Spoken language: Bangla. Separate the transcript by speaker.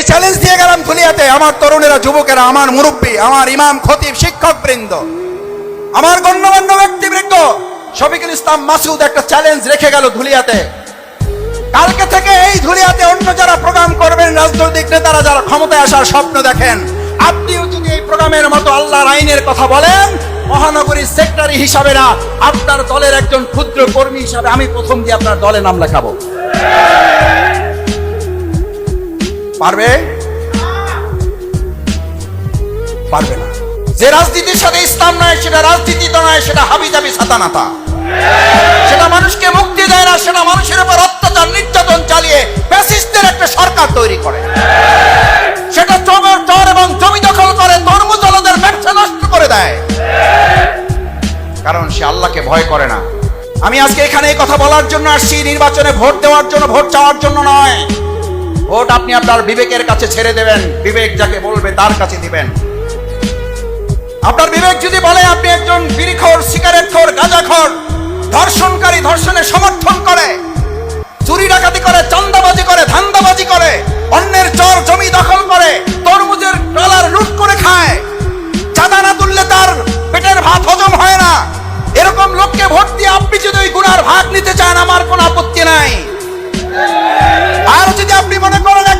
Speaker 1: চ্যালেঞ্জ দিয়ে গেলাম ধুলিয়াতে, আমার তরুণেরা, যুবকেরা, আমার মুরব্বী, আমার ইমাম, খতিব, শিক্ষক বৃন্দ, আমার গণ্যমান্য ব্যক্তিবৃন্দ, শফিকুল ইসলাম মাসুদ একটা চ্যালেঞ্জ রেখে গেল ধুলিয়াতে। কালকে থেকে এই ধুলিয়াতে অন্য যারা প্রোগ্রাম করবেন, রাজনৈতিক নেতারা যারা ক্ষমতায় আসার স্বপ্ন দেখেন, আপনিও যদি এই প্রোগ্রামের মতো আল্লাহর আইনের কথা বলেন, মহানগরীর সেক্রেটারি হিসাবে না, আপনার দলের একজন ক্ষুদ্র কর্মী হিসাবে আমি প্রথম দিয়ে আপনার দলে নাম লেখাবো। পারবে? পারবে না। যে রাজনীতির সাথে ইসলাম নয় সেটা রাজনীতি তো নয়, সেটা হাবিজাবি ছাতানাতা, সেটা মানুষকে মুক্তি দেয় না, সেটা মানুষের উপর অত্যাচার নির্যাতন চালিয়ে ফ্যাসিস্টদের একটা সরকার তৈরি করে, সেটা চর এবং জমি দখল করে তরমুজদের ব্যবসা নষ্ট করে দেয়, কারণ সে আল্লাহকে ভয় করে না। আমি আজকে এখানে এই কথা বলার জন্য আসছি, নির্বাচনে ভোট দেওয়ার জন্য, ভোট চাওয়ার জন্য নয়। ভোট আপনি আপনার বিবেকের কাছে ছেড়ে দেবেন, বিবেক যাকে বলবে তার কাছে দিবেন। আপনার বিবেক যদি বলে আপনি একজন বিড়িখোর, সিগারেটখোর, গাঁজাখোর, ধর্ষণকারী, ধর্ষণের সমর্থন করে, চুরি ডাকাতি করে, চাঁদাবাজি করে, ধান্দাবাজি করে, অন্যের চর জমি দখল করে, তরমুজের ট্রলার লুট করে খায়, চাঁদা না তুললে তার পেটের ভাত হজম হয় না, এরকম লোককে ভোট দিয়ে আপনি যদি ওই গুনার ভাগ নিতে চান, আমার কোনো আপত্তি নাই। আর যদি আপনি মনে করেন